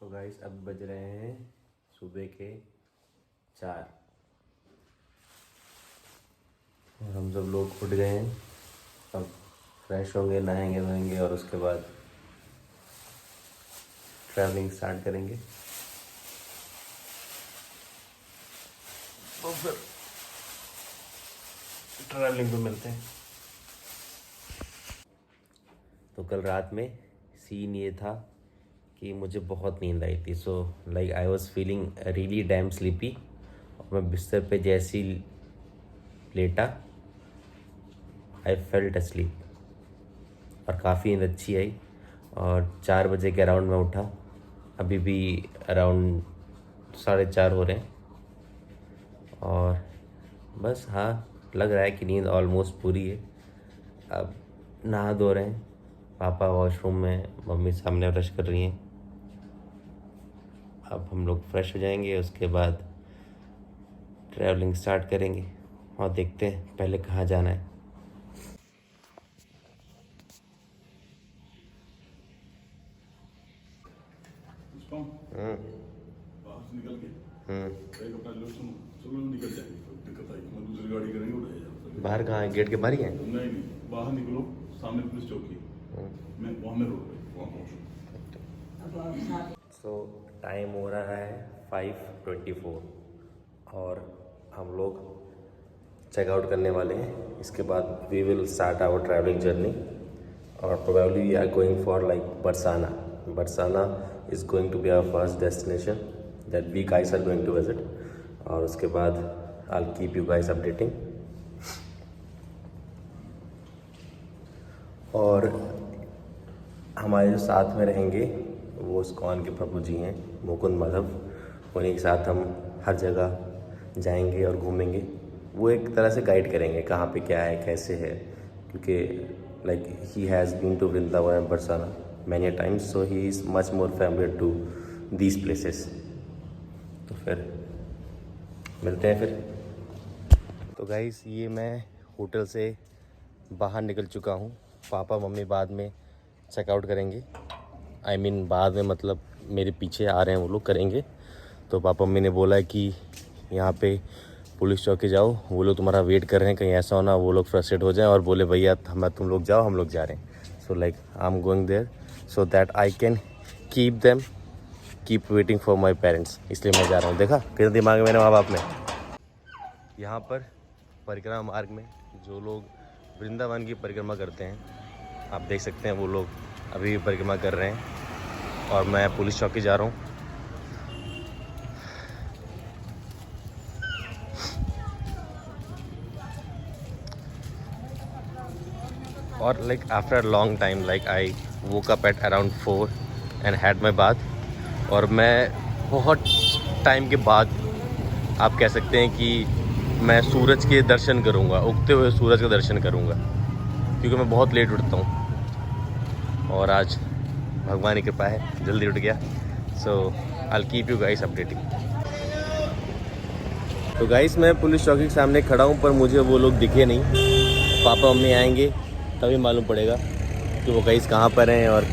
तो गाइस अब बज रहे हैं सुबह के 4 और हम सब लोग उठ गए हैं। अब फ्रेश होंगे, नहाएंगे धोएंगे और उसके बाद ट्रैवलिंग स्टार्ट करेंगे। तो फिर ट्रैवलिंग पे मिलते हैं। तो कल रात में सीन ये था कि मुझे बहुत नींद आई थी। सो like I was feeling really dam sleepy. और मैं बिस्तर पे जैसी लेटा आई फेल्ट अस्लीप और काफ़ी नींद अच्छी आई। और 4 बजे के अराउंड में उठा। अभी भी अराउंड 4:30 हो रहे हैं और बस हाँ लग रहा है कि नींद ऑलमोस्ट पूरी है। अब नहा धो रहे हैं, पापा वॉशरूम में, मम्मी सामने ब्रश कर रही हैं। अब हम लोग फ्रेश हो जाएंगे, उसके बाद ट्रैवलिंग स्टार्ट करेंगे और देखते हैं पहले कहाँ जाना है। बाहर से निकल के एक अपना लोग निकल जाएंगे, कोई दिक्कत आएगी, मैं दूसरी गाड़ी करेंगे उठाया जाएगा। बाहर कहाँ है? गेट के बाहर ही है? नहीं, बाहर निकलो, सामने पुलिस चौकी, मैं वहाँ में रोड पे वहाँ पहुँचूँ। सो टाइम हो रहा है 5:24 और हम लोग चेकआउट करने वाले हैं। इसके बाद we will start our travelling journey और probably we are going for like Barsana. Barsana is going to be our first destination that we guys are going to visit. और उसके बाद I will keep you guys updating. और हमारे जो साथ में रहेंगे वो इस्कॉन के प्रभु जी हैं, मुकुंद माधव। उन्हीं के साथ हम हर जगह जाएंगे और घूमेंगे। वो एक तरह से गाइड करेंगे कहाँ पे क्या है, कैसे है, क्योंकि like he has been to Vrindavan and Barsana many times, so he is much more familiar to these places. तो फिर मिलते हैं फिर। तो गाइस ये मैं होटल से बाहर निकल चुका हूँ। पापा मम्मी बाद में चेकआउट करेंगे। आई मीन बाद में मतलब मेरे पीछे आ रहे हैं, वो लोग करेंगे। तो पापा मम्मी ने बोला है कि यहाँ पे पुलिस चौकी जाओ, वो लोग तुम्हारा वेट कर रहे हैं, कहीं ऐसा होना वो लोग फ्रस्ट्रेट हो जाए और बोले भैया तुम लोग जाओ, हम लोग जा रहे हैं। So like I am going there so that I can keep waiting for my parents. इसलिए मैं जा रहा हूँ। देखा कितना दिमाग है मेरे माँ बाप ने। यहाँ पर परिक्रमा मार्ग में जो लोग वृंदावन की परिक्रमा करते हैं, आप देख सकते हैं वो लोग अभी भी परिक्रमा कर रहे हैं और मैं पुलिस चौकी जा रहा हूँ। और like after long time like I woke up at around 4 and had my bath. और मैं बहुत टाइम के बाद आप कह सकते हैं कि मैं सूरज के दर्शन करूँगा, उगते हुए सूरज का दर्शन करूँगा, क्योंकि मैं बहुत लेट उठता हूँ और आज भगवान की कृपा है जल्दी उठ गया। So I will keep you guys updating. तो गाइस मैं पुलिस चौकी के सामने खड़ा हूँ पर मुझे वो लोग दिखे नहीं। पापा मम्मी आएंगे तभी मालूम पड़ेगा कि वो गाइस कहाँ पर हैं और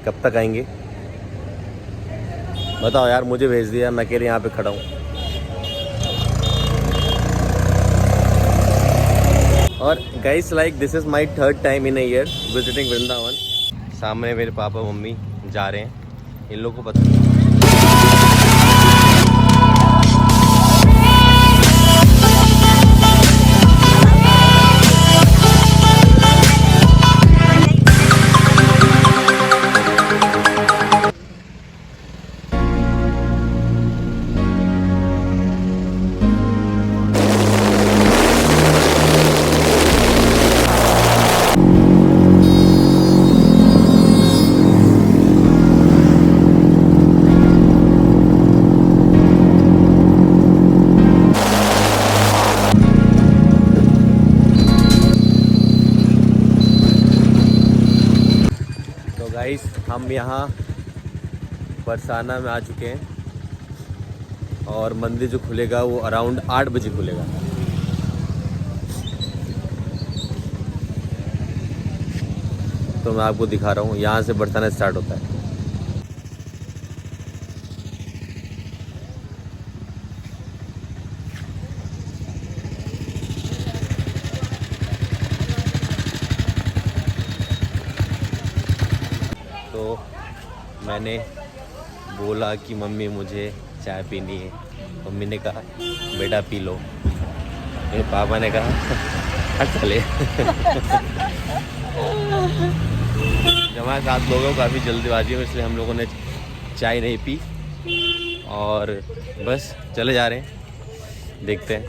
कब तक आएंगे। बताओ यार, मुझे भेज दिया, मैं अकेले यहाँ पे खड़ा हूँ। और guys like this is my 3rd time in a year visiting Vrindavan. सामने मेरे पापा मम्मी जा रहे हैं, इन लोगों को पता गाइस हम यहाँ बरसाना में आ चुके हैं और मंदिर जो खुलेगा वो अराउंड 8 बजे खुलेगा। तो मैं आपको दिखा रहा हूँ, यहाँ से बरसाना स्टार्ट होता है। मैंने बोला कि मम्मी मुझे चाय पीनी है। मम्मी ने कहा बेटा पी लो। मेरे पापा ने कहा चले। हमारे 7 लोगों को काफ़ी जल्दीबाजी में, इसलिए हम लोगों ने चाय नहीं पी और बस चले जा रहे हैं, देखते हैं।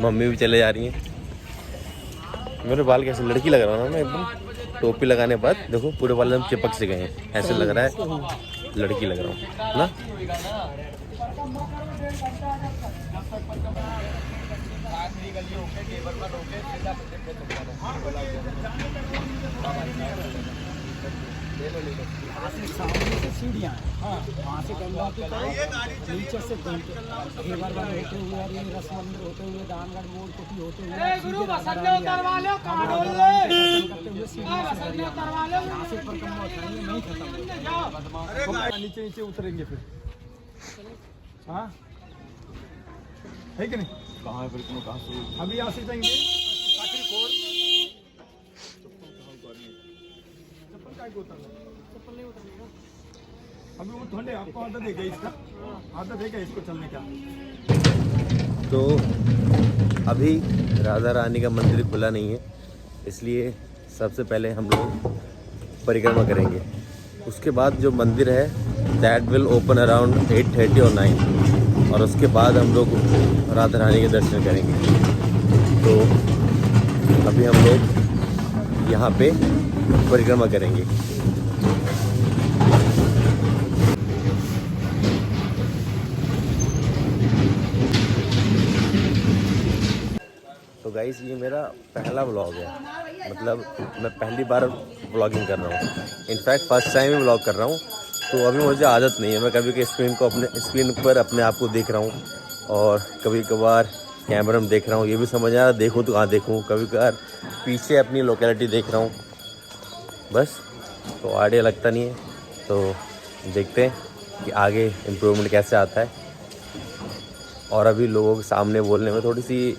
मम्मी भी चले जा रही हैं। मेरे बाल कैसे लड़की लग रहा हूँ ना मैं एकदम। टोपी लगाने के बाद देखो पूरे बाल एकदम चिपक से गए हैं, ऐसे लग रहा है लड़की लग रहा हूँ ना। सीढ़ियाँ वहाँ से गंगा की तरफ नीचे से घेवर वाले होते हुए और ये रस मंदिर होते हुए दानगढ़ मोड़ कुटी होते हुए करते हुए सीढ़ियाँ से परिक्रमा उठाएंगे, नहीं खत्म नीचे नीचे उतरेंगे फिर। हाँ है कि नहीं? कहाँ है परिक्रमा, कहाँ से? अभी यहाँ से जाएंगे चप्पल का चप्पल नहीं उतरेगा। अभी वो थोड़े आपको आदत है क्या इसका? आदत है क्या इसको चलने का? तो अभी राधा रानी का मंदिर खुला नहीं है, इसलिए सबसे पहले हम लोग परिक्रमा करेंगे। उसके बाद जो मंदिर है दैट विल ओपन अराउंड 8:30 और 9, और उसके बाद हम लोग राधा रानी के दर्शन करेंगे। तो अभी हम लोग यहाँ पे परिक्रमा करेंगे। तो गाइस ये मेरा पहला व्लॉग है, मतलब मैं पहली बार व्लॉगिंग कर रहा हूँ। इनफैक्ट फर्स्ट टाइम ही व्लॉग कर रहा हूँ। तो अभी मुझे आदत नहीं है, मैं कभी कभी स्क्रीन पर अपने आप को देख रहा हूँ और कभी कभार कैमरा में देख रहा हूँ। ये भी समझ आ रहा देखूँ तो कहाँ देखूँ, कभी कभार पीछे अपनी लोकेलिटी देख रहा हूँ बस। तो आइडिया लगता नहीं है, तो देखते हैं कि आगे इम्प्रूवमेंट कैसे आता है। और अभी लोगों के सामने बोलने में थोड़ी सी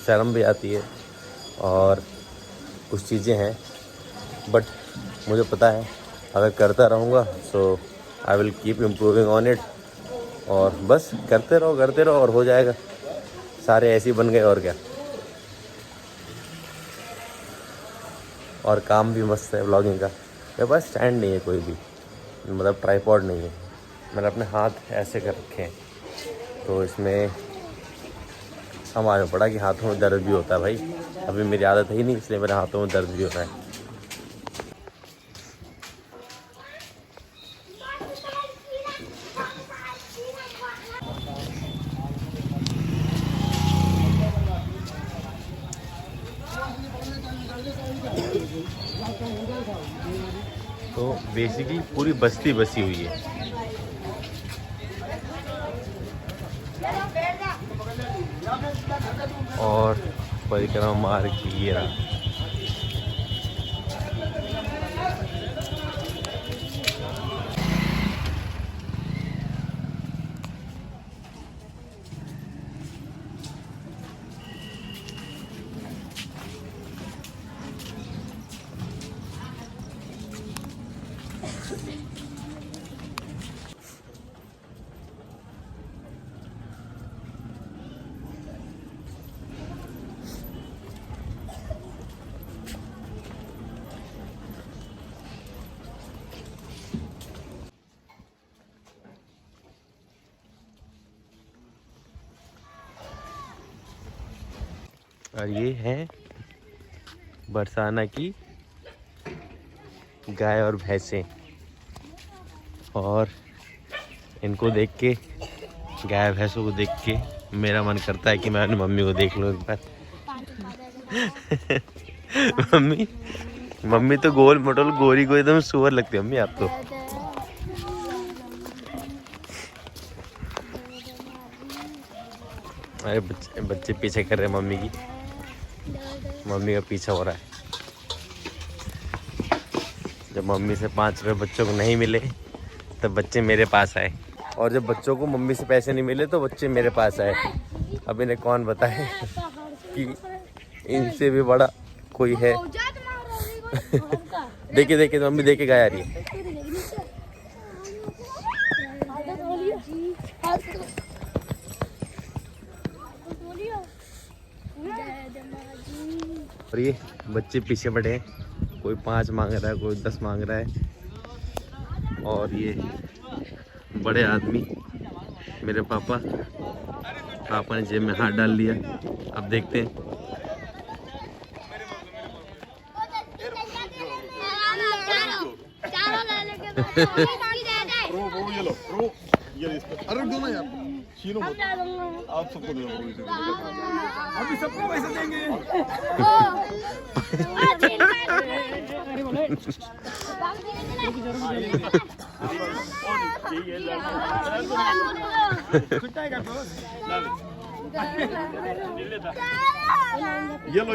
शर्म भी आती है और कुछ चीज़ें हैं, बट मुझे पता है अगर करता रहूँगा so I will keep improving on it. और बस करते रहो और हो जाएगा। सारे ऐसे ही बन गए और क्या। और काम भी मस्त है व्लॉगिंग का। मेरे पास स्टैंड नहीं है कोई भी, मतलब ट्राइपॉड नहीं है। मैंने अपने हाथ ऐसे कर रखे हैं, तो इसमें समझ में पड़ा कि हाथों में दर्द भी होता है भाई। अभी मेरी आदत है ही नहीं, इसलिए मेरे हाथों में दर्द भी होता है। तो बेसिकली पूरी बस्ती बसी हुई है। और परिक्रमा मार्ग की ये रहा। और ये है बरसाना की गाय और भैंसें। और इनको देख के, गाय भैंसों को देख के मेरा मन करता है कि मैं अपनी मम्मी को देख लूँ एक बार। मम्मी तो गोल मोटल गोरी को एकदम सुअर लगती है मम्मी आप तो। अरे बच्चे पीछे कर रहे हैं मम्मी की, मम्मी का पीछा हो रहा है। जब मम्मी से 5 रुपये बच्चों को नहीं मिले तब बच्चे मेरे पास आए, और जब बच्चों को मम्मी से पैसे नहीं मिले तो बच्चे मेरे पास आए। अब इन्हें कौन बताए कि इनसे भी बड़ा कोई है। देखे देखे मम्मी देखे गाय आ रही है। और ये बच्चे पीछे पड़े हैं, कोई 5 मांग रहा है, कोई 10 मांग रहा है। और ये बड़े आदमी मेरे पापा ने जेब में हाथ डाल लिया। अब देखते हैं। अरे दो ना यार, छीनो मत, आप सबको दे दो। अभी सबको पैसे देंगे।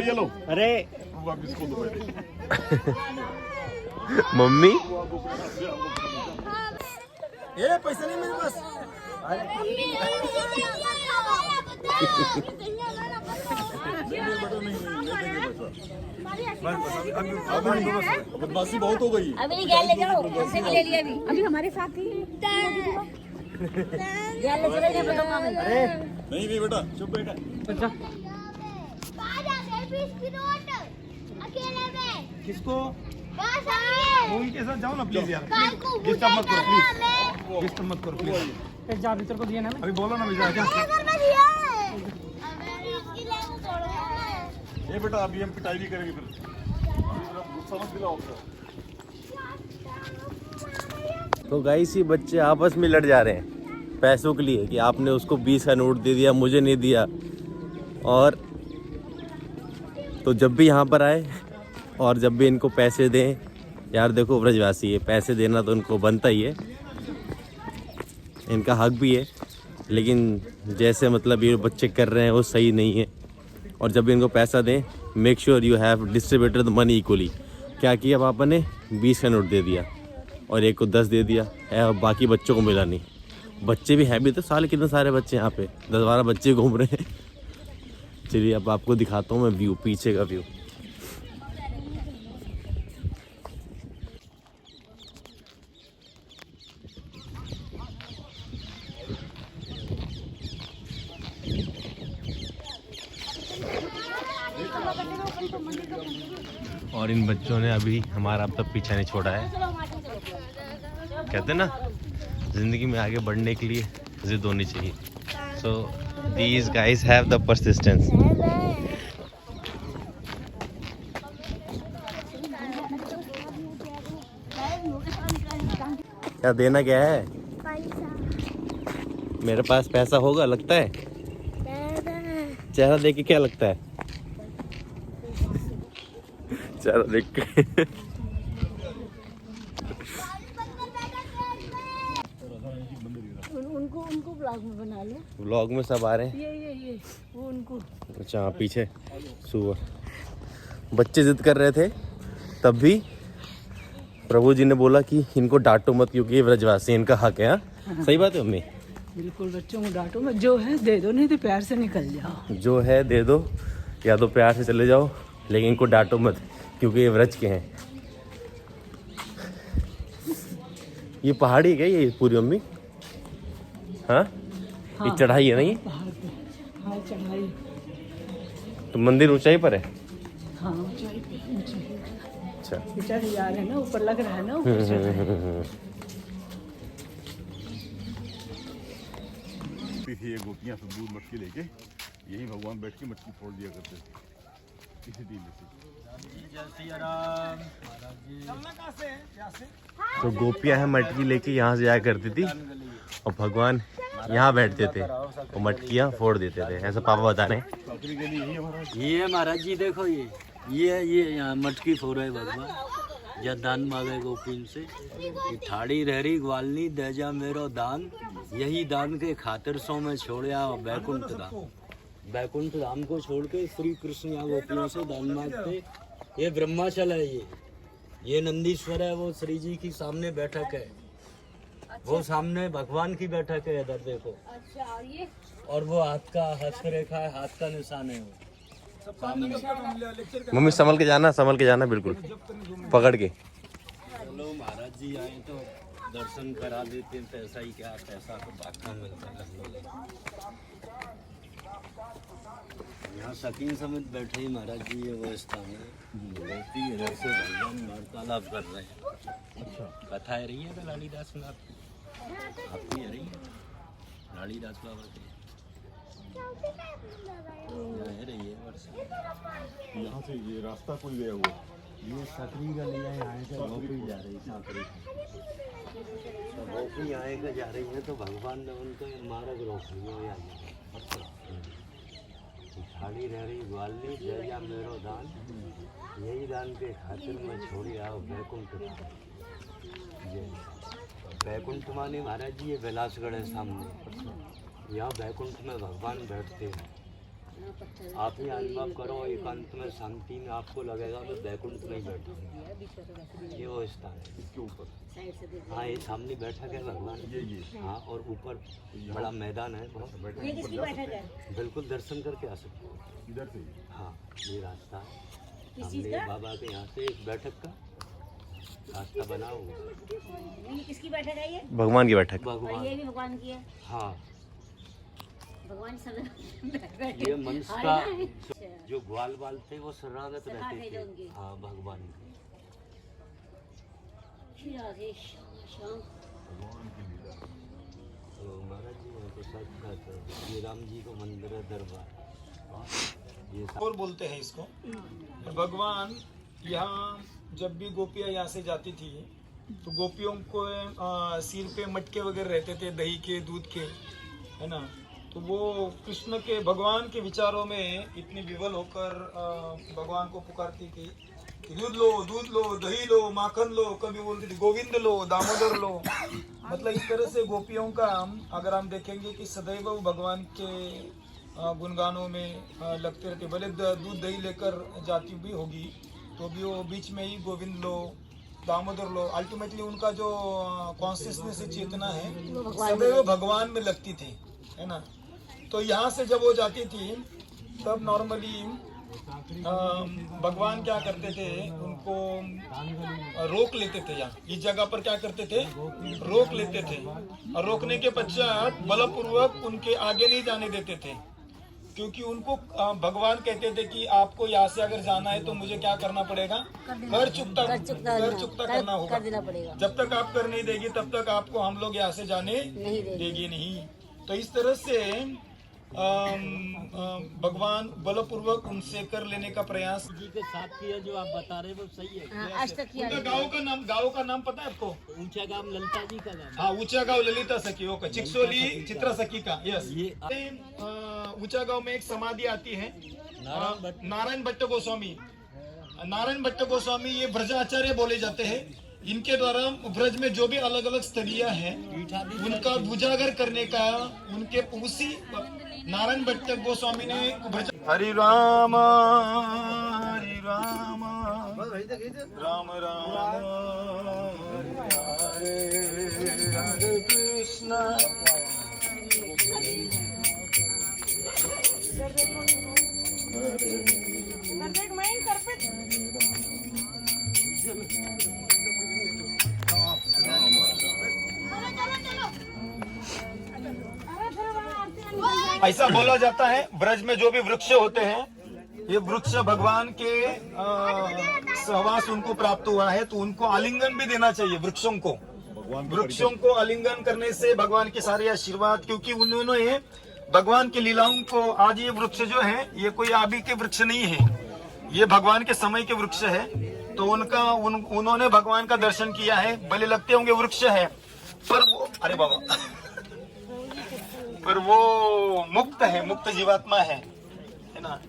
ये लो अरे आप इसको दो पहले। मम्मी ये पैसा नहीं मेरे पास। बदमाशी बहुत हो गई। अभी गैल ले जाओ, हमसे भी ले लिया अभी हमारे साथ ही गैल ले चले बताऊंगा मैं। अरे नहीं बेटा, चुप बेटा। अच्छा अकेले में किसको वो उनके साथ जाओ ना प्लीज यार, डिस्टर्ब मत करो प्लीज, डिस्टर्ब मत करो प्लीज। जा भीतर को दिया ना अभी, बोलो ना भैया क्या। ये बेटा अभी हम पिटाई भी करेंगे फिर, गुस्सा मत दिलाओ आपको। तो गाइस ये बच्चे आपस में लड़ जा रहे हैं पैसों के लिए कि आपने उसको 20 का नोट दे दिया, मुझे नहीं दिया। और तो जब भी यहाँ पर आए और जब भी इनको पैसे दें, यार देखो ब्रजवासी है, पैसे देना तो इनको बनता ही है, इनका हक भी है। लेकिन जैसे मतलब ये बच्चे कर रहे हैं वो सही नहीं है। और जब भी इनको पैसा दें, make sure you have distributed the money equally. क्या किया पापा ने, 20 का नोट दे दिया और एक को 10 दे दिया है और बाकी बच्चों को मिला नहीं। बच्चे भी हैं भी तो साले, कितने सारे बच्चे यहाँ पे 10-12 बच्चे घूम रहे हैं। चलिए अब आपको दिखाता हूँ मैं व्यू, पीछे का व्यू। और इन बच्चों ने अभी हमारा अब तक पीछा नहीं छोड़ा है। कहते हैं ना, जिंदगी में आगे बढ़ने के लिए जिद होनी चाहिए। So these guys have the persistence. क्या देना क्या है? मेरे पास पैसा होगा लगता है? चेहरा देख के क्या लगता है? चेहरा देख के उनको ब्लॉग में बना लो। व्लॉग में सब आ रहे हैं। ये वो उनको। अच्छा हाँ, पीछे सुअर। बच्चे जिद कर रहे थे, तब भी प्रभु जी ने बोला कि इनको डांटो मत क्योंकि ये ब्रजवासी, इनका हक है। हाँ सही बात है मम्मी? बिल्कुल, बच्चों को डांटो मत, जो है दे दो, नहीं तो प्यार से निकल जाओ। जो है दे दो, या तो प्यार से चले जाओ, लेकिन इनको डांटो मत क्योंकि ये व्रज के हैं। ये पहाड़ी क्या ये पूरी मम्मी? हाँ ये चढ़ाई है ना ये? पहाड़ पे हाँ चढ़ाई। तो मंदिर ऊंचाई पर है? हाँ ऊंचाई पे, ऊंचाई। अच्छा चढ़ जा रहे हैं ना, ऊपर लग रहा है ना, ऊपर चढ़ रहे हैं। थी ये गोपियां सब दूध मटकी लेके, यही भगवान बैठ के मटकी फोड़ दिया करते थे इसी टीले से। तो गोपियां हैं मटकी लेके यहाँ से जाया करती थी और भगवान यहाँ बैठते थे और मटकियाँ फोड़ देते थे, ऐसा पापा बता रहे हैं। ये महाराज जी देखो, ये यहाँ मटकी फोड़े भगवान, या दान मांगे गोपीन से, ठाड़ी रहरी ग्वालनी दे जा मेरो दान, यही दान के खातिर सो में छोड़या बैकुंठ धाम। बैकुंठ धाम को छोड़ के श्री कृष्ण यहाँ गोपियों से दान मांगते। ये ब्रह्माचल है, ये नंदीश्वर है, वो श्री जी की सामने बैठक है, वो सामने भगवान की बैठक है, इधर देखो। अच्छा ये और वो हाथ का हस्त रेखा है, हाथ का निशान है वो। मम्मी संभल के जाना बिल्कुल पकड़ के। चलो महाराज जी आए तो दर्शन करा देते हैं, पैसा ही क्या, पैसा तो भागना मिलता है। यहाँ शकीन समेत बैठे ही महाराज जी ये वो स्थान है, व्यक्ति इधर से भगवान वार्तालाप कर रहे हैं। अच्छा कथा है रही है तो लालीदास में आपकी है रही है लालीदास बाबा की है रही है वर्ष। यहाँ से ये रास्ता कोई गया हुआ ये सकरी का लिया यहाँ से भोपी जा रही सकरी, तो भोपी यहाँ का जा रही है तो भगवान ने उनका मार्ग रोक लिया। खाली रह रही ग्वाली जय जा मेरो दान, यही दान के खातिर में छोड़ी आओ बैकुंठ। बैकुंठ माने महाराज जी ये विलासगढ़ है सामने, यहाँ बैकुंठ में भगवान बैठते हैं। आप ही अनुभव करो एकांत में शांति में, आपको लगेगा मैं बैकुंठ में ही बैठा हूँ। ये वो स्थान है इसके ऊपर। हाँ ये सामने बैठक है भगवान ये हाँ, और ऊपर बड़ा मैदान है बहुत, बिल्कुल दर्शन करके आ सकते हो इधर से। हाँ ये रास्ता है सामने बाबा के यहाँ से एक बैठक का रास्ता बना हुआ। किसकी बैठक है ये? भगवान की बैठक। भगवान ये भी भगवान की है। हाँ भगवान सब ये मनुष्य का जो ग्वाल बाल थे वो शरणागत रहते थे हाँ भगवान के। शाम तो महाराज जी वहाँ तो साक्षात श्री राम जी को मंदिर है दरबार ये और बोलते हैं इसको। भगवान यहाँ जब भी गोपियाँ यहाँ से जाती थी तो गोपियों को सिर पे मटके वगैरह रहते थे दही के दूध के, है ना। तो वो कृष्ण के भगवान के विचारों में इतनी विवल होकर भगवान को पुकारती थी कि दूध लो दही लो माखन लो, कभी बोलती थी गोविंद लो दामोदर लो। मतलब इस तरह से गोपियों का अगर हम देखेंगे कि सदैव वो भगवान के गुणगानों में लगते रहते, भले दूध दही लेकर जाती भी होगी तो भी वो बीच में ही गोविंद लो दामोदर लो। अल्टीमेटली उनका जो कॉन्शियसनेस चेतना है सदैव भगवान में लगती थी, है ना। तो यहाँ से जब वो जाती थी तब नॉर्मली भगवान क्या करते थे, उनको रोक लेते थे। यहाँ इस जगह पर क्या करते थे, रोक लेते थे और रोकने के पश्चात बलपूर्वक उनके आगे नहीं जाने देते थे, क्योंकि उनको भगवान कहते थे कि आपको यहाँ से अगर जाना है तो मुझे क्या करना पड़ेगा, कर चुकता करना होगा। जब तक आप कर नहीं देगी तब तक आपको हम लोग यहाँ से जाने देगी नहीं। तो इस तरह से भगवान बलपूर्वक उनसे कर लेने का प्रयास जी के साथ किया जो आप बता रहे वो सही है। आज तक किया। गाँव का नाम पता है आपको? ऊंचा गांव ललिता जी का गांव। हाँ ऊंचा गांव ललिता सखी, ओके, चिक्सोली चित्रा सखी का। यस, ये ऊंचा गांव में एक समाधि आती है नारायण भट्ट गोस्वामी। नारायण भट्ट गोस्वामी ये ब्रजाचार्य बोले जाते हैं। इनके द्वारा ब्रज में जो भी अलग अलग स्थलियां हैं उनका उजागर करने का उनके उसी नारायण भट्ट गोस्वामी ने हरि राम राम राम हरे कृष्ण। ऐसा बोला जाता है ब्रज में जो भी वृक्ष होते हैं ये वृक्ष भगवान के सहवास उनको प्राप्त हुआ है तो उनको आलिंगन भी देना चाहिए। वृक्षों को आलिंगन करने से भगवान के सारे आशीर्वाद, क्योंकि उन्होंने भगवान की लीलाओं को, आज ये वृक्ष जो है ये कोई अभी के वृक्ष नहीं है, ये भगवान के समय के वृक्ष है। तो उन्होंने भगवान का दर्शन किया है, भले लगते होंगे वृक्ष है पर वो, अरे बाबा, पर वो मुक्त है, मुक्त जीवात्मा है ना।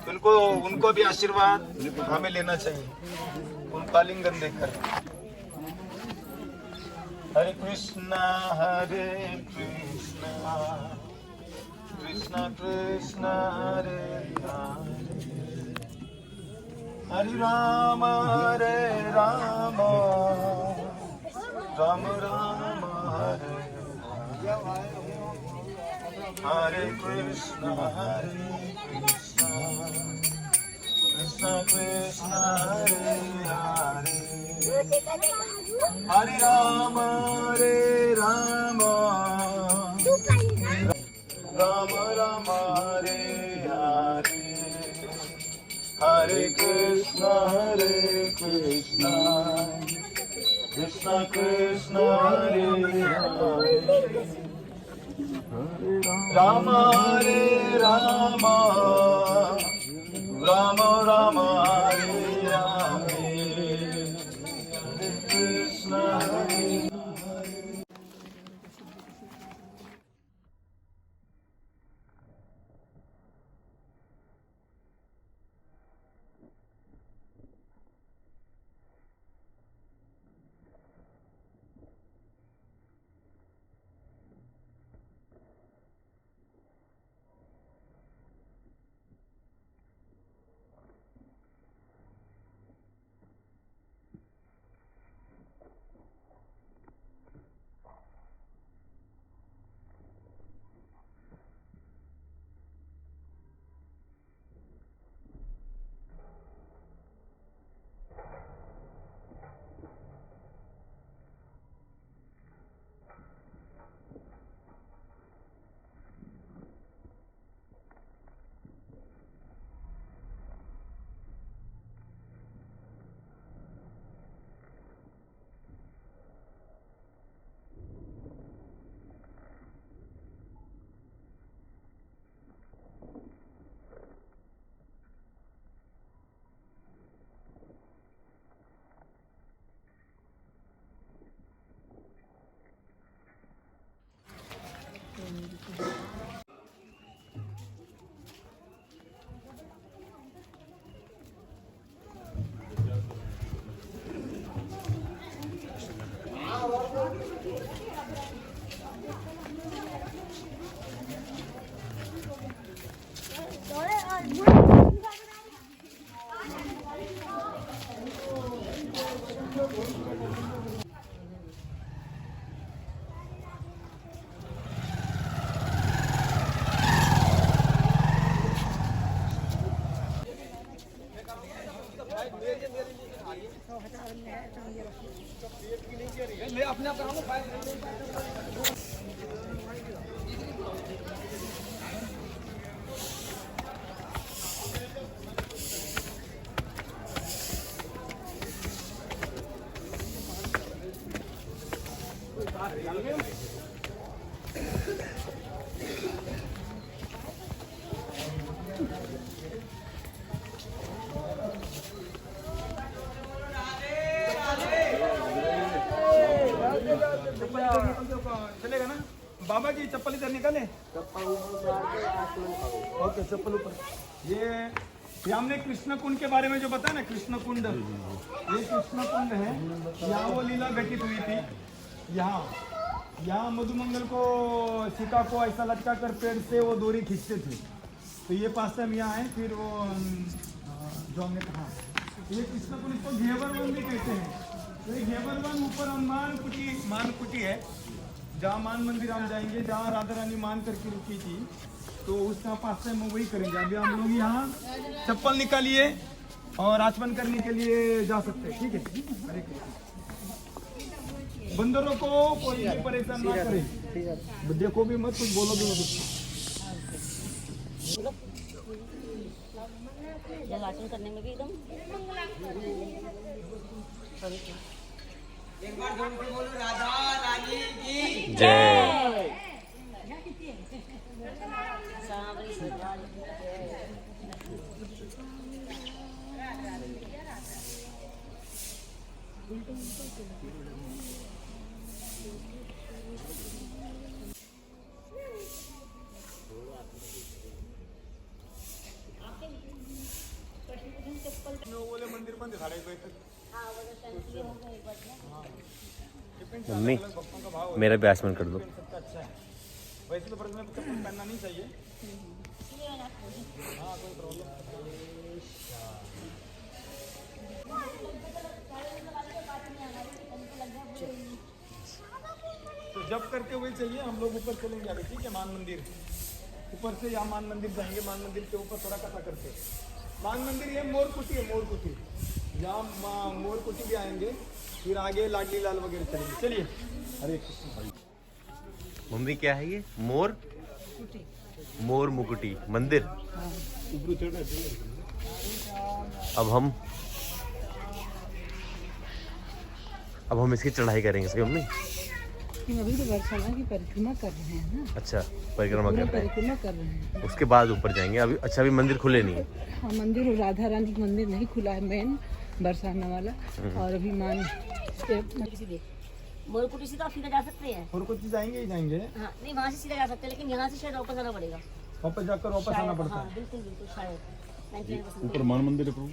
उनको भी आशीर्वाद हमें लेना चाहिए, उनका आलिंगन देकर। हरे कृष्णा कृष्णा कृष्णा हरे हरे राम राम राम हरे Hare Krishna, Krishna Krishna, Hare Hare, Hare Rama, Rama Rama, Hare Hare, Hare Krishna, Krishna Krishna, Hare Hare, Rama Hare Rama, Rama Rama, Hare Hare, Hare Krishna, Hare चलेगा ना? बाबा की चप्पल इधर निकाले। ओके, चप्पल ऊपर। ये हमने कृष्ण कुंड के बारे में जो बताया ना, कृष्ण कुंड, ये कृष्ण कुंड है। यहाँ वो लीला घटित हुई थी। यहाँ मधुमंगल को सीता को ऐसा लटका कर पेड़ से वो डोरी खींचते थे। तो ये पास टाइम यहाँ है। फिर वो जो हमने कहा, ये कृष्ण कुंड, इसको घेवर वन भी कहते हैं। तो ये घेवर वन ऊपर मान कुटी है, जहाँ मान मंदिर हम जाएंगे, जहाँ राधा रानी मान करके रुकी थी। तो उसका पास टाइम वही करेंगे। अभी हम लोग यहाँ चप्पल निकालिए और आचमन करने के लिए जा सकते हैं। ठीक है, हरे कृष्ण। बंदरों को कोई भी परेशान ना करे, देखो भी मत, कुछ बोलो भी मत। जलाचन करने में भी एकदम एक बार जोर से बोलो, राधा रानी की जय। सांवरी सरदार की जय। बोले मंदिर बंद है, साढ़े मम्मी मेरा भी आचमन कर दो। अच्छा है। वैसे तो ब्रज में चप्पल पहनना नहीं चाहिए। हाँ, कोई प्रॉब्लम। तो जब करके हुए चाहिए, हम लोग ऊपर चलेंगे अभी। ठीक है, मान मंदिर। ऊपर से यहाँ मान मंदिर जाएंगे, मान मंदिर के ऊपर थोड़ा कथा करके मान मंदिर, ये मोरकुटी है, मोरकुटी, यहाँ मोरकुटी भी आएंगे, फिर आगे लाडली लाल वगैरह चलेंगे। चलिए, हरे कृष्ण भाई। मम्मी क्या है ये? मोर मुकुटी मंदिर। अब हम इसकी चढ़ाई करेंगे, सही मम्मी? अभी तो बरसाना की परिक्रमा कर रहे हैं ना। अच्छा, परिक्रमा कर रहे हैं, परिक्रमा कर रहे हैं, उसके बाद ऊपर जाएंगे। अभी अच्छा, अभी मंदिर खुले नहीं है। हाँ, मंदिर राधा रानी का मंदिर नहीं खुला है, मेन बरसाना वाला। और अभी मान मोरकुटी से तो आप सीधा जा सकते हैं। मोरकुटी जाएंगे ही जाएंगे, हाँ, नहीं वहाँ से सीधा जा सकते हैं, लेकिन यहाँ से शायद वापस आना पड़ेगा। वापस जाकर वापस आना पड़ता हाँ, है। बिल्कुल बिल्कुल, शायद 99%। ऊपर मान मंदिर है प्रभु।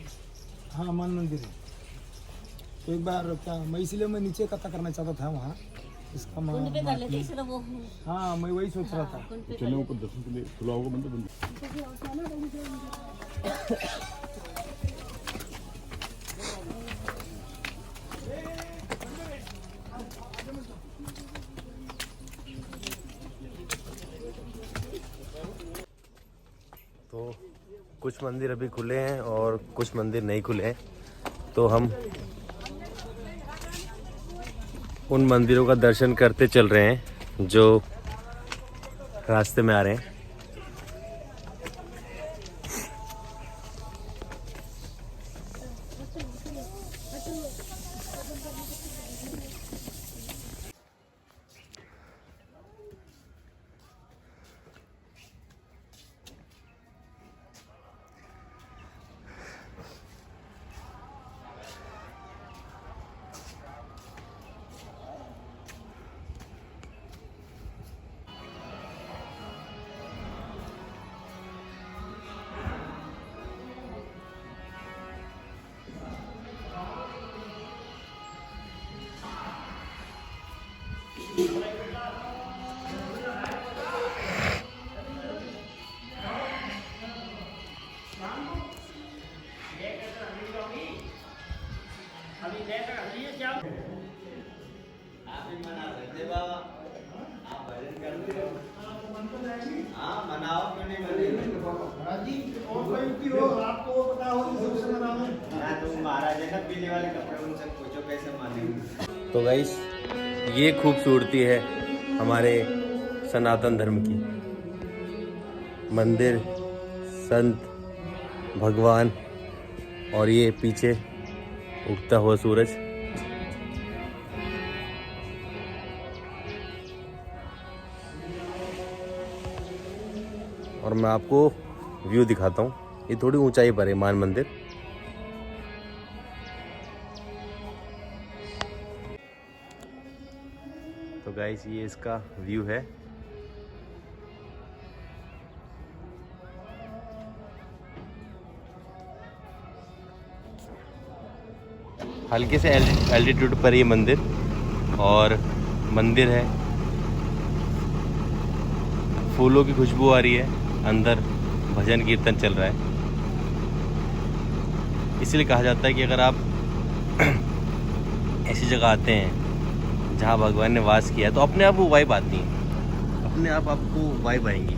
हाँ, मान मंदिर है। तो एक बार क्या मैं इसलिए मैं नीचे कथा करना चाहता था वहाँ, इसका कुंड पे कर लेते इसे तो वो। हाँ, मैं वही सोच रहा था। कुंड पे चले ऊपर दर्शन के लिए, खुला होगा मंदिर बंद। तो कुछ मंदिर अभी खुले हैं और कुछ मंदिर नहीं खुले हैं, तो हम उन मंदिरों का दर्शन करते चल रहे हैं जो रास्ते में आ रहे हैं। तो गाइस, ये खूबसूरती है हमारे सनातन धर्म की। मंदिर, संत, भगवान और ये पीछे उगता हुआ सूरज। और मैं आपको व्यू दिखाता हूँ। ये थोड़ी ऊंचाई पर है मान मंदिर। तो गाइस, ये इसका व्यू है। हल्के से एल्टीट्यूड पर ये मंदिर, और मंदिर है, फूलों की खुशबू आ रही है, अंदर भजन कीर्तन चल रहा है। इसलिए कहा जाता है कि अगर आप ऐसी जगह आते हैं जहाँ भगवान ने वास किया है, तो अपने आप वो वाइब आती है, अपने आप आपको वाइब आएंगी।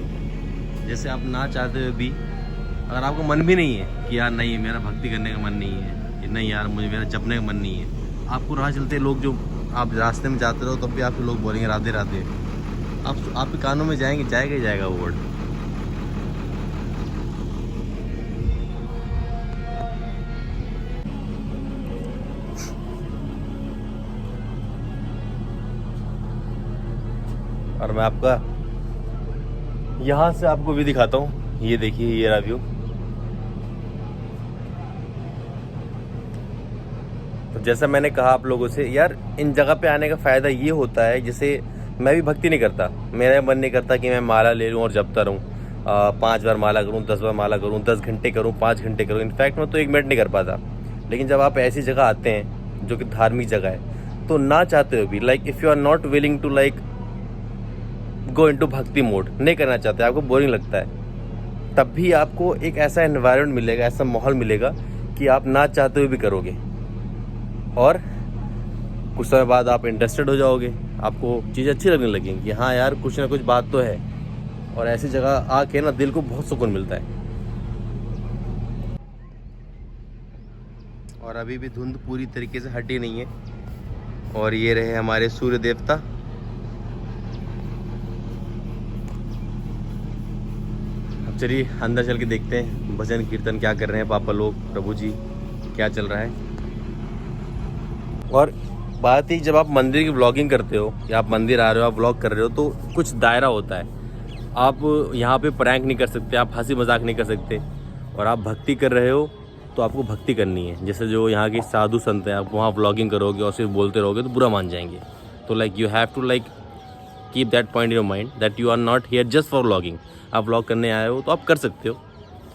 जैसे आप ना चाहते हुए भी, अगर आपको मन भी नहीं है कि यार नहीं, मेरा भक्ति करने का मन नहीं है, कि नहीं यार मुझे मेरा जपने का मन नहीं है, आपको राह चलते लोग, जो आप रास्ते में जाते रहो, तब भी आपके लोग बोलेंगे राधे राधे, आपके कानों में जाएंगे, जाएगा ही जाएगा वो वर्ड। और मैं आपका यहाँ से आपको भी दिखाता हूँ। ये देखिए, ये रहा व्यू। तो जैसा मैंने कहा आप लोगों से, यार इन जगह पे आने का फ़ायदा ये होता है, जैसे मैं भी भक्ति नहीं करता, मेरा मन नहीं करता कि मैं माला ले लूँ और जपता रहूँ, 5 बार माला करूँ, 10 बार माला करूँ, 10 घंटे करूँ, 5 घंटे करूँ। इनफैक्ट मैं तो 1 मिनट नहीं कर पाता। लेकिन जब आप ऐसी जगह आते हैं जो कि धार्मिक जगह है, तो ना चाहते हुए भी, like if you are not willing to like go into bhakti mode, नहीं करना चाहते, आपको बोरिंग लगता है, तब भी आपको एक ऐसा एनवायरनमेंट मिलेगा, ऐसा माहौल मिलेगा कि आप ना चाहते हुए भी करोगे, और कुछ समय बाद आप इंटरेस्टेड हो जाओगे, आपको चीज़ अच्छी लगने लगेंगी कि हाँ यार कुछ ना कुछ बात तो है। और ऐसी जगह आके ना दिल को बहुत सुकून मिलता है। और अभी भी धुंध पूरी तरीके से हटी नहीं है। और ये रहे हमारे सूर्य देवता। अब चलिए अंदर चल के देखते हैं भजन कीर्तन क्या कर रहे हैं पापा लोग, प्रभु जी क्या चल रहा है। और बात ही जब आप मंदिर की व्लॉगिंग करते हो या आप मंदिर आ रहे हो, आप व्लॉग कर रहे हो, तो कुछ दायरा होता है। आप यहाँ पे प्रैंक नहीं कर सकते, आप हंसी मजाक नहीं कर सकते। और आप भक्ति कर रहे हो तो आपको भक्ति करनी है। जैसे जो यहाँ के साधु संत हैं, आप वहाँ व्लॉगिंग करोगे और सिर्फ बोलते रहोगे तो बुरा मान जाएंगे। तो like you have to like keep that point in your mind that you are not here just for vlogging. आप व्लॉग करने आए हो तो आप कर सकते हो,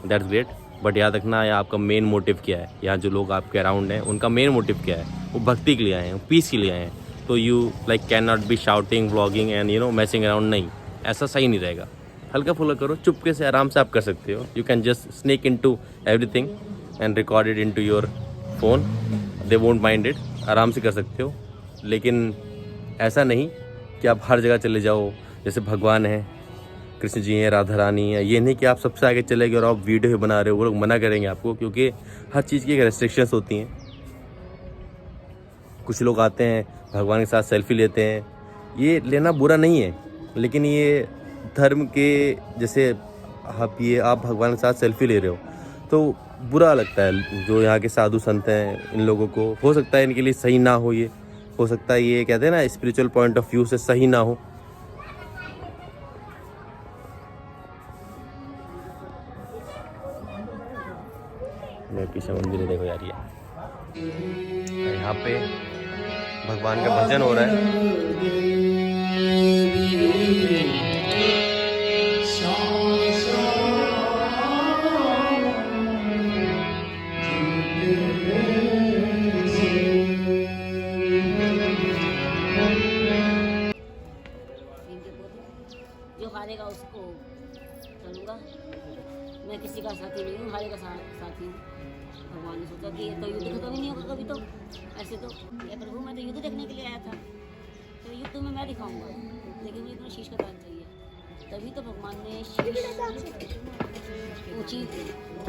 दैट्स ग्रेट। बट याद रखना है आपका मेन मोटिव क्या है। यहाँ जो लोग आपके अराउंड हैं उनका मेन मोटिव क्या है, वो भक्ति के लिए आए हैं, पीस के लिए आए हैं। तो you like can not be shouting vlogging and मैसिंग around. नहीं, ऐसा सही नहीं रहेगा। हल्का फुल्का करो, चुपके से आराम से आप कर सकते हो। You can just snake into everything and record it into your phone, they won't mind it. आराम से कर सकते हो, लेकिन ऐसा नहीं कि आप हर जगह चले जाओ। जैसे भगवान है, कृष्ण जी हैं, राधा रानी है, ये नहीं कि आप सबसे आगे चले गए और आप वीडियो बना रहे हो। वो लोग मना करेंगे आपको, क्योंकि हर चीज़ की एक रेस्ट्रिक्शंस होती हैं। कुछ लोग आते हैं भगवान के साथ सेल्फी लेते हैं, ये लेना बुरा नहीं है, लेकिन ये धर्म के जैसे आप भगवान के साथ सेल्फी ले रहे हो तो बुरा लगता है। जो यहाँ के साधु संत हैं, इन लोगों को हो सकता है इनके लिए सही ना हो, ये हो सकता है ये कहते हैं ना स्पिरिचुअल पॉइंट ऑफ व्यू से सही ना हो। मेरे पीछे मंदिर देखो यार, ये यहाँ पे भगवान का भजन हो रहा है। जो हारेगा उसको चलूँगा। मैं किसी का साथी नहीं हूँ, हारेगा साथी हूँ। भगवान ने सोचा कि ये तो युद्ध खत्म ही नहीं होगा कभी। तो ऐसे तो ये प्रभु मैं तो युद्ध देखने के लिए आया था, तो युद्ध में मैं दिखाऊंगा, लेकिन मुझे इतना शीश का दान चाहिए। तभी तो भगवान ने शीश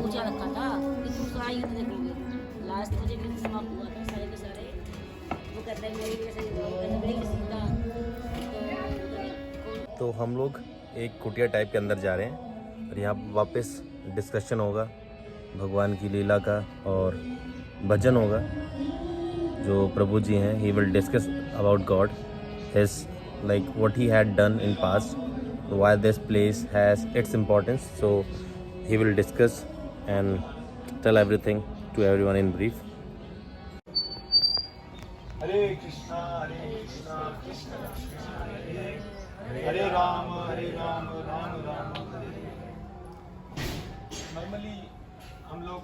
ऊंचा रखा था कि तुम सारा युद्ध देखोगे। लास्ट मुझे युद्ध समाप्त हुआ था, सारे के सारे वो कहते हैं मेरी कैसे सीधा। तो हम लोग एक कुटिया टाइप के अंदर जा रहे हैं और यहाँ वापस डिस्कशन होगा भगवान की लीला का, और भजन होगा। जो प्रभु जी हैं, he will discuss about God, his like what he had done in past, why this place has its importance. So he will discuss and tell everything to everyone in brief. Hare Krishna Krishna Krishna Hare Ram Ram Ram Hare. Normally हम लोग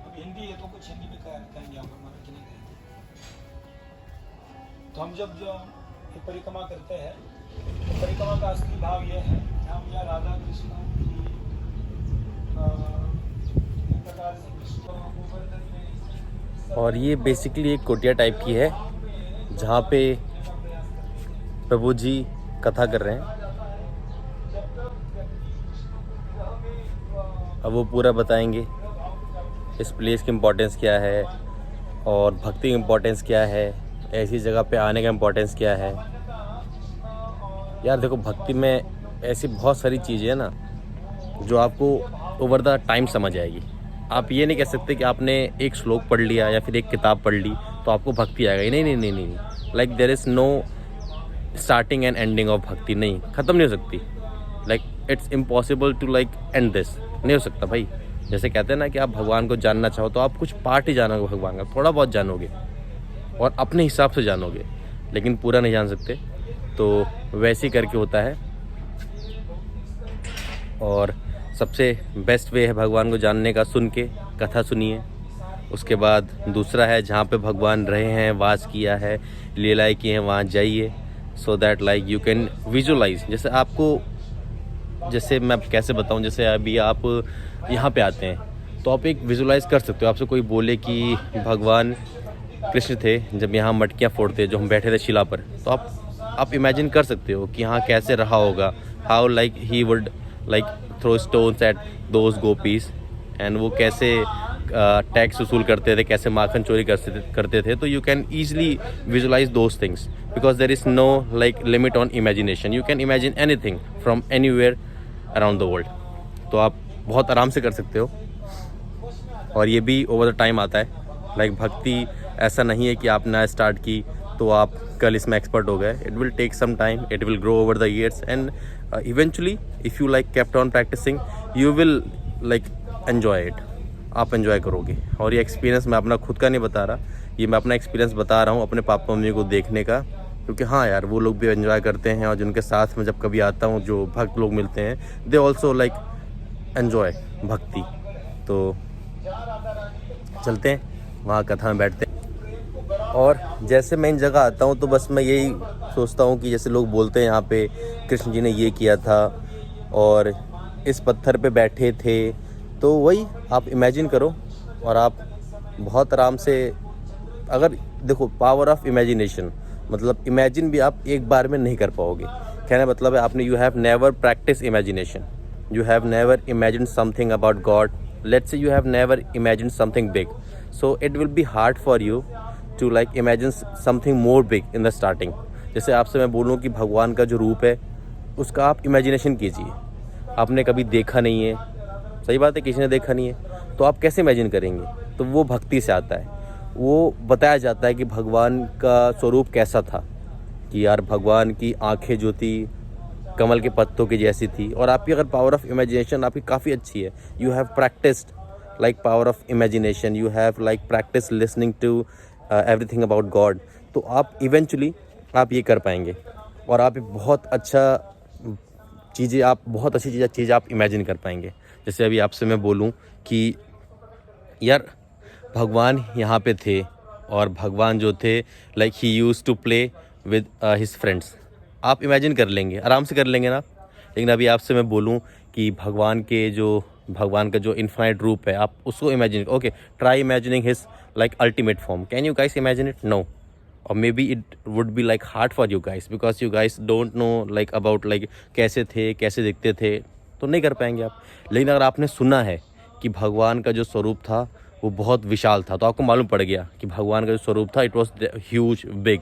अब हिंदी है तो कुछ हिंदी में कहेंगे, आप मराठी नहीं कहेंगे। तो हम जब जो ये परिक्रमा करते हैं तो परिक्रमा का असली भाव ये है कि हम या राधा कृष्ण की एक प्रकार से कृष्ण गोवर्धन में। और ये बेसिकली एक कुटिया टाइप की है जहाँ पे प्रभु जी कथा कर रहे हैं। अब वो पूरा बताएंगे इस प्लेस की इम्पोर्टेंस क्या है और भक्ति की इम्पोर्टेंस क्या है, ऐसी जगह पे आने का इम्पोर्टेंस क्या है। यार देखो, भक्ति में ऐसी बहुत सारी चीज़ें हैं ना जो आपको ओवर द टाइम समझ आएगी। आप ये नहीं कह सकते कि आपने एक श्लोक पढ़ लिया या फिर एक किताब पढ़ ली तो आपको भक्ति आ गई। नहीं। Like there is no starting and ending of bhakti. नहीं, ख़त्म नहीं हो सकती। Like it's impossible to like end this, नहीं हो सकता भाई। जैसे कहते हैं ना कि आप भगवान को जानना चाहो तो आप कुछ पार्ट ही जानोगे भगवान का, थोड़ा बहुत जानोगे और अपने हिसाब से जानोगे, लेकिन पूरा नहीं जान सकते। तो वैसे ही करके होता है। और सबसे बेस्ट वे है भगवान को जानने का, सुन के कथा सुनिए। उसके बाद दूसरा है जहाँ पे भगवान रहे हैं, वास किया है, लीलाएँ की हैं, वहाँ जाइए। So that like you can visualise. जैसे मैं कैसे बताऊँ, जैसे अभी आप यहाँ पे आते हैं तो आप एक विजुअलाइज कर सकते हो। आपसे कोई बोले कि भगवान कृष्ण थे जब यहाँ मटकियाँ फोड़ते, जो हम बैठे थे शिला पर, तो आप इमेजिन कर सकते हो कि हाँ कैसे रहा होगा, how like he would like throw stones at those gopis, and वो कैसे टैक्स वसूल करते थे, कैसे माखन चोरी करते थे. तो you can easily visualise those things because there is no like limit on imagination. You can imagine anything from anywhere around the world. तो आप बहुत आराम से कर सकते हो, और ये भी ओवर द टाइम आता है. लाइक भक्ति ऐसा नहीं है कि आपने स्टार्ट की तो आप कल इसमें एक्सपर्ट हो गए. It will take some time, it will grow over the years, and eventually if you like kept on practising you will like enjoy it. आप एंजॉय करोगे. और ये एक्सपीरियंस मैं अपना खुद का नहीं बता रहा, ये मैं अपना एक्सपीरियंस बता रहा हूँ अपने पापा मम्मी को देखने का, क्योंकि हाँ यार वो लोग भी एंजॉय करते हैं, और जिनके साथ में जब कभी आता हूँ जो भक्त लोग मिलते हैं दे ऑल्सो लाइक एन्जॉय भक्ति. तो चलते हैं वहाँ कथा में बैठते हैं. और जैसे मैं इन जगह आता हूँ तो बस मैं यही सोचता हूँ कि जैसे लोग बोलते हैं यहाँ पे कृष्ण जी ने ये किया था और इस पत्थर पे बैठे थे, तो वही आप इमेजिन करो और आप बहुत आराम से, अगर देखो पावर ऑफ इमेजिनेशन, मतलब इमेजिन भी आप एक बार में नहीं कर पाओगे. कहने मतलब है आपने, you have never practice imagination, you have never imagined something about God. Let's say you have never imagined something big, so it will be hard for you to like imagine something more big in the starting. जैसे आपसे मैं बोलूँ कि भगवान का जो रूप है उसका आप इमेजिनेशन कीजिए. आपने कभी देखा नहीं है, सही बात है, किसी ने देखा नहीं है, तो आप कैसे इमेजिन करेंगे? तो वो भक्ति से आता है. वो बताया जाता है कि भगवान का स्वरूप कैसा था, कि यार भगवान की आँखें जो थी कमल के पत्तों की जैसी थी. और आपकी अगर पावर ऑफ इमेजिनेशन आपकी काफ़ी अच्छी है, you have practised like power of imagination, you have like practice listening to everything about God, तो आप इवेंचुअली आप ये कर पाएंगे. और आप बहुत अच्छा चीज़ें, आप बहुत अच्छी चीज़ आप इमेजिन कर पाएंगे. जैसे अभी आपसे मैं बोलूँ कि यार भगवान यहाँ पे थे, और भगवान जो थे like he used to play with his friends. आप इमेजिन कर लेंगे, आराम से कर लेंगे ना. लेकिन अभी आपसे मैं बोलूँ कि भगवान का जो इन्फाइनाइट रूप है, आप उसको imagine, okay try imagining his like ultimate form. Can you guys imagine it? No. और maybe it would be like hard for you guys, because you guys don't know like about like कैसे थे, कैसे दिखते थे, तो नहीं कर पाएंगे आप. लेकिन अगर आपने सुना है कि भगवान का जो स्वरूप था वो बहुत विशाल था, तो आपको मालूम पड़ गया कि भगवान का जो स्वरूप था इट वॉज ह्यूज बिग,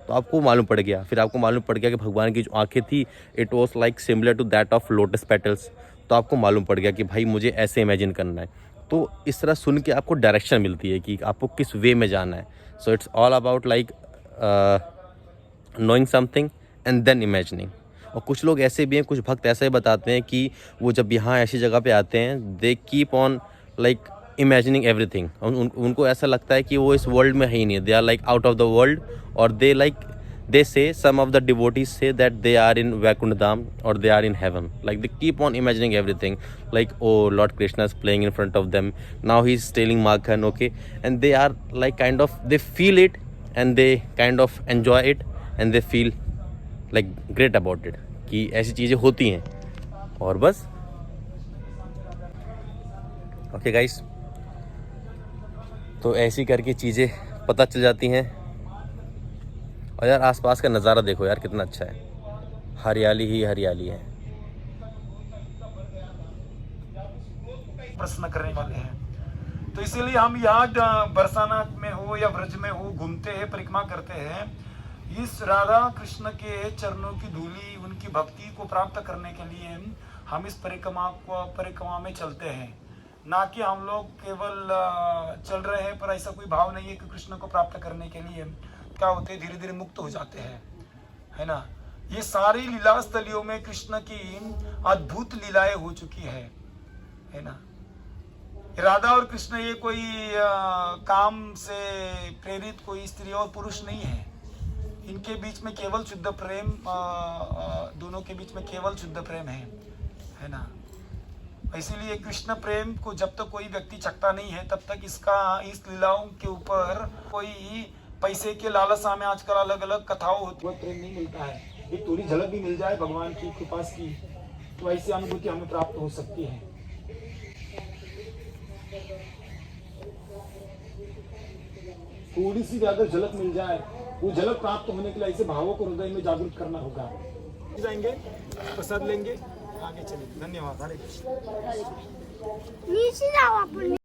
तो आपको मालूम पड़ गया. फिर आपको मालूम पड़ गया कि भगवान की जो आंखें थी it was like similar to that of lotus petals, तो आपको मालूम पड़ गया कि भाई मुझे ऐसे इमेजिन करना है. तो इस तरह सुन के आपको डायरेक्शन मिलती है कि आपको किस वे में जाना है. So it's all about like knowing something and then imagining. और कुछ लोग ऐसे भी हैं, कुछ भक्त ऐसे बताते हैं कि वो जब यहाँ ऐसी जगह पे आते हैं they keep on like imagining everything. उनको ऐसा लगता है कि वो इस वर्ल्ड में है ही नहीं, they are like out of the world. और they say, some of the devotees say that they are in Vaikuntha Dham or they are in heaven. Like they keep on imagining everything, like oh Lord Krishna is playing in front of them, now he's stealing Makhan, okay, and they are like kind of, they feel it and they kind of enjoy it and they feel like great about it कि ऐसी चीज़ें होती हैं. और बस okay guys, तो ऐसी करके चीज़ें पता चल जाती हैं. और यार आसपास का नज़ारा देखो यार कितना अच्छा है, हरियाली ही हरियाली है. प्रश्न करने वाले हैं, तो इसीलिए हम यहाँ बरसाना में हो या ब्रज में हो घूमते हैं, परिक्रमा करते हैं. इस राधा कृष्ण के चरणों की धूली, उनकी भक्ति को प्राप्त करने के लिए हम इस परिक्रमा में चलते हैं. ना कि हम लोग केवल चल रहे हैं पर ऐसा कोई भाव नहीं है कि कृष्ण को प्राप्त करने के लिए क्या होते, धीरे धीरे मुक्त हो जाते हैं, है ना. ये सारी लीला स्थलियों में कृष्ण की अद्भुत लीलाएं हो चुकी है ना. राधा और कृष्ण ये कोई काम से प्रेरित कोई स्त्री और पुरुष नहीं है. इनके बीच में केवल शुद्ध प्रेम, दोनों के बीच में केवल शुद्ध प्रेम है ना. इसीलिए कृष्ण प्रेम को जब तक कोई व्यक्ति चखता नहीं है तब तक इस लीलाओं के ऊपर कोई पैसे के लालसा में आजकल अलग अलग कथाओं होती है, प्रेम नहीं मिलता है. एक थोड़ी झलक भी मिल जाए भगवान की कृपा की, तो ऐसी अनुभूति हमें प्राप्त हो सकती है. थोड़ी सी ज्यादा झलक मिल जाए, वो झलक प्राप्त होने के लिए ऐसे भावों को हृदय में जागरूक करना होगा. जाएंगे, प्रसाद लेंगे, आगे चलेंगे। धन्यवाद। हरे कृष्ण। हरे कृष्ण। नीचे जाओ अपन।